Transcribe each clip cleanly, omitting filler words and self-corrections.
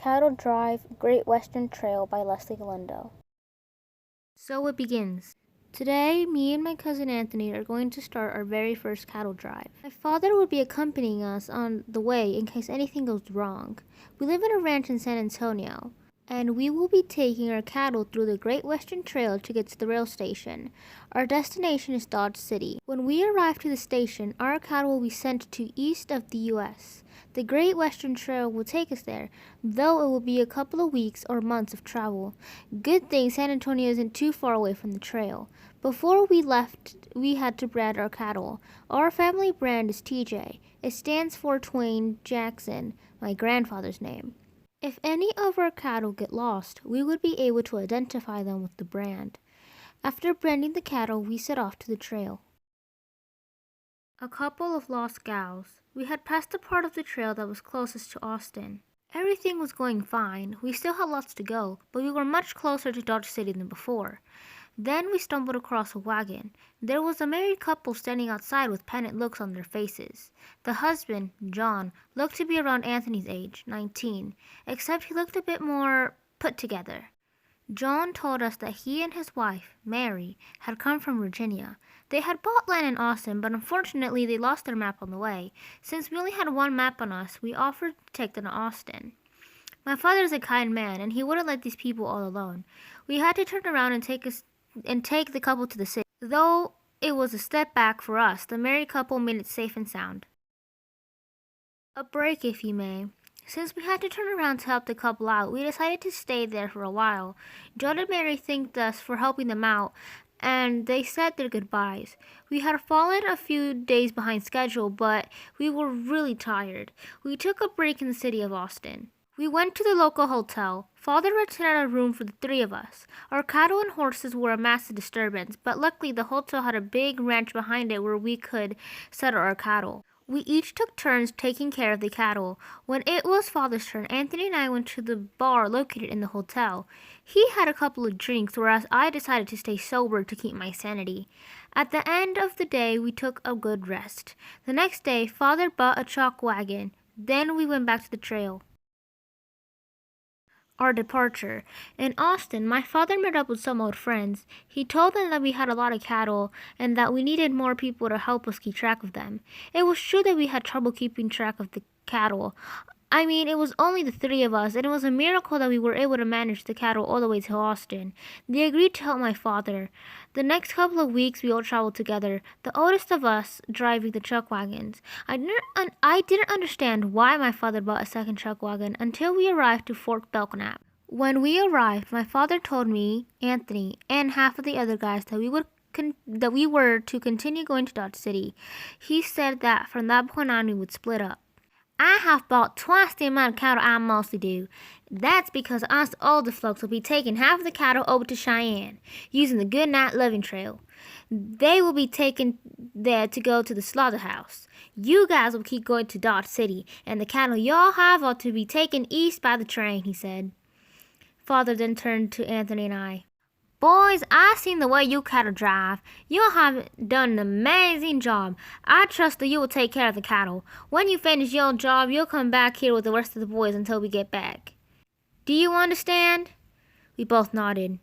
Cattle Drive Great Western Trail by Leslie Galindo. So it begins. Today, me and my cousin Anthony are going to start our very first cattle drive. My father will be accompanying us on the way in case anything goes wrong. We live in a ranch in San Antonio, and we will be taking our cattle through the Great Western Trail to get to the rail station. Our destination is Dodge City. When we arrive to the station, our cattle will be sent to east of the U.S. The Great Western Trail will take us there, though it will be a couple of weeks or months of travel. Good thing San Antonio isn't too far away from the trail. Before we left, we had to brand our cattle. Our family brand is TJ. It stands for Twain Jackson, my grandfather's name. If any of our cattle get lost, we would be able to identify them with the brand. After branding the cattle, we set off to the trail. A couple of lost gals. We had passed the part of the trail that was closest to Austin. Everything was going fine. We still had lots to go, but we were much closer to Dodge City than before. Then we stumbled across a wagon. There was a married couple standing outside with penitent looks on their faces. The husband, John, looked to be around Anthony's age, 19, except he looked a bit more put together. John told us that he and his wife, Mary, had come from Virginia. They had bought land in Austin, but unfortunately they lost their map on the way. Since we only had one map on us, we offered to take them to Austin. My father is a kind man, and he wouldn't let these people all alone. We had to turn around and take the couple to the city. Though it was a step back for us, the married couple made it safe and sound. A break, if you may. Since we had to turn around to help the couple out, we decided to stay there for a while. John and Mary thanked us for helping them out, and they said their goodbyes. We had fallen a few days behind schedule, but we were really tired. We took a break in the city of Austin. We went to the local hotel. Father rented out a room for the three of us. Our cattle and horses were a massive disturbance, but luckily the hotel had a big ranch behind it where we could settle our cattle. We each took turns taking care of the cattle. When it was Father's turn, Anthony and I went to the bar located in the hotel. He had a couple of drinks, whereas I decided to stay sober to keep my sanity. At the end of the day, we took a good rest. The next day, Father bought a chalk wagon. Then we went back to the trail. Our departure. In Austin, my father met up with some old friends. He told them that we had a lot of cattle and that we needed more people to help us keep track of them. It was true that we had trouble keeping track of the cattle. I mean, it was only the three of us, and it was a miracle that we were able to manage the cattle all the way to Austin. They agreed to help my father. The next couple of weeks, we all traveled together, the oldest of us driving the truck wagons. I didn't understand why my father bought a second truck wagon until we arrived to Fort Belknap. When we arrived, my father told me, Anthony, and half of the other guys that we were to continue going to Dodge City. He said that from that point on, we would split up. I have bought twice the amount of cattle I mostly do. That's because us older folks will be taking half of the cattle over to Cheyenne, using the Goodnight Living Trail. They will be taken there to go to the slaughterhouse. You guys will keep going to Dodge City, and the cattle y'all have are to be taken east by the train, he said. Father then turned to Anthony and I. Boys, I seen the way you cattle drive. You have done an amazing job. I trust that you will take care of the cattle. When you finish your job, you'll come back here with the rest of the boys until we get back. Do you understand? We both nodded.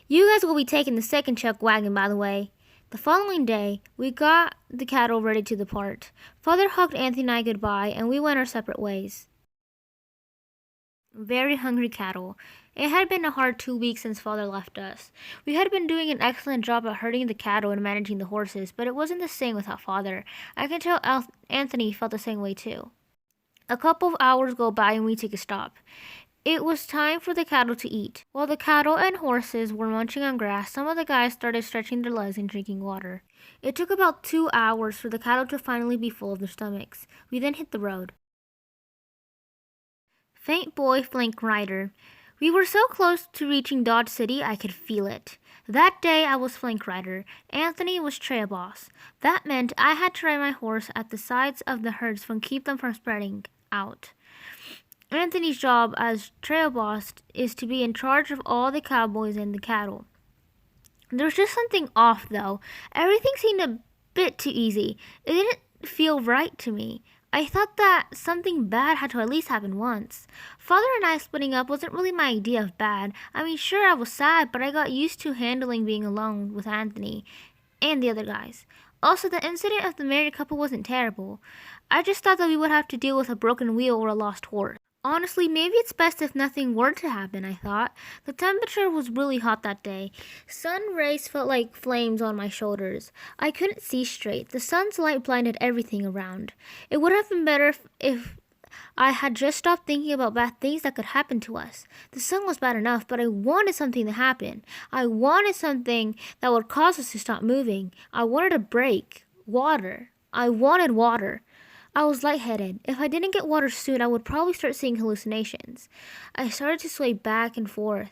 You guys will be taking the second chuck wagon, by the way. The following day, we got the cattle ready to depart. Father hugged Anthony and I goodbye, and we went our separate ways. Very hungry cattle. It had been a hard 2 weeks since Father left us. We had been doing an excellent job at herding the cattle and managing the horses, but it wasn't the same without Father. I can tell Anthony felt the same way too. A couple of hours go by and we take a stop. It was time for the cattle to eat. While the cattle and horses were munching on grass, some of the guys started stretching their legs and drinking water. It took about 2 hours for the cattle to finally be full of their stomachs. We then hit the road. Faint boy flank rider. We were so close to reaching Dodge City, I could feel it. That day, I was flank rider. Anthony was trail boss. That meant I had to ride my horse at the sides of the herds to keep them from spreading out. Anthony's job as trail boss is to be in charge of all the cowboys and the cattle. There was just something off, though. Everything seemed a bit too easy. It didn't feel right to me. I thought that something bad had to at least happen once. Father and I splitting up wasn't really my idea of bad. I mean, sure, I was sad, but I got used to handling being alone with Anthony and the other guys. Also, the incident of the married couple wasn't terrible. I just thought that we would have to deal with a broken wheel or a lost horse. Honestly, maybe it's best if nothing were to happen, I thought. The temperature was really hot that day. Sun rays felt like flames on my shoulders. I couldn't see straight. The sun's light blinded everything around. It would have been better if I had just stopped thinking about bad things that could happen to us. The sun was bad enough, but I wanted something to happen. I wanted something that would cause us to stop moving. I wanted a break. Water. I wanted water. I was lightheaded. If I didn't get water soon, I would probably start seeing hallucinations. I started to sway back and forth,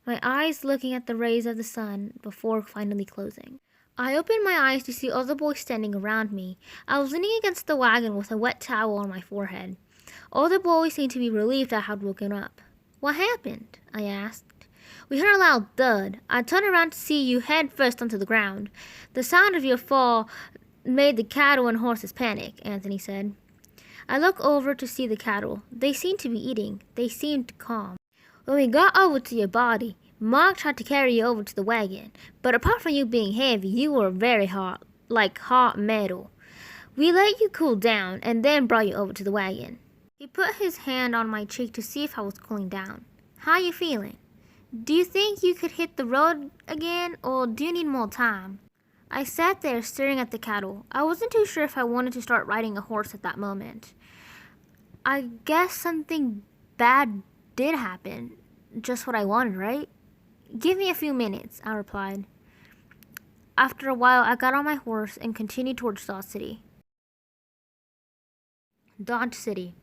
my eyes looking at the rays of the sun before finally closing. I opened my eyes to see all the boys standing around me. I was leaning against the wagon with a wet towel on my forehead. All the boys seemed to be relieved I had woken up. "What happened?" I asked. "We heard a loud thud. I turned around to see you head first onto the ground. The sound of your fall made the cattle and horses panic," Anthony said. I looked over to see the cattle. They seemed to be eating. They seemed calm. "When we got over to your body, Mark tried to carry you over to the wagon, but apart from you being heavy, you were very hot, like hot metal. We let you cool down and then brought you over to the wagon." He put his hand on my cheek to see if I was cooling down. "How you feeling? Do you think you could hit the road again, or do you need more time?" I sat there staring at the cattle. I wasn't too sure if I wanted to start riding a horse at that moment. I guess something bad did happen. Just what I wanted, right? "Give me a few minutes," I replied. After a while, I got on my horse and continued towards Dodge City. Dodge City.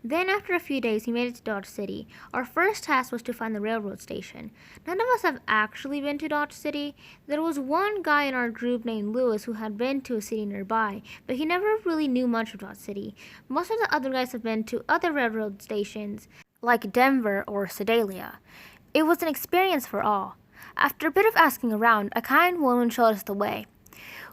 Then, after a few days, we made it to Dodge City. Our first task was to find the railroad station. None of us have actually been to Dodge City. There was one guy in our group named Lewis who had been to a city nearby, but he never really knew much of Dodge City. Most of the other guys have been to other railroad stations, like Denver or Sedalia. It was an experience for all. After a bit of asking around, a kind woman showed us the way.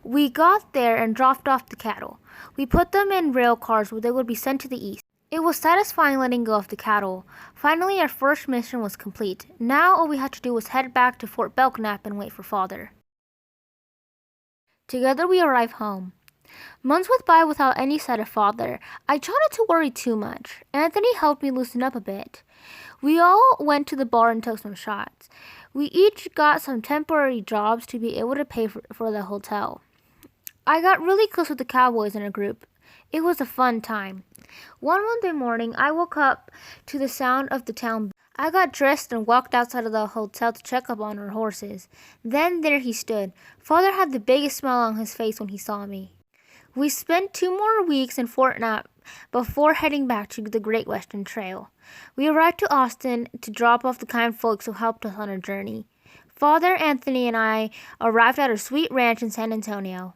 We got there and dropped off the cattle. We put them in rail cars where they would be sent to the east. It was satisfying letting go of the cattle. Finally, our first mission was complete. Now all we had to do was head back to Fort Belknap and wait for Father. Together we arrived home. Months went by without any sight of Father. I tried not to worry too much. Anthony helped me loosen up a bit. We all went to the bar and took some shots. We each got some temporary jobs to be able to pay for the hotel. I got really close with the cowboys in our group. It was a fun time. One Monday morning, I woke up to the sound of the town. I got dressed and walked outside of the hotel to check up on our horses. Then there he stood. Father had the biggest smile on his face when he saw me. We spent 2 more weeks in Fort Knapp before heading back to the Great Western Trail. We arrived to Austin to drop off the kind folks who helped us on our journey. Father, Anthony, and I arrived at our sweet ranch in San Antonio.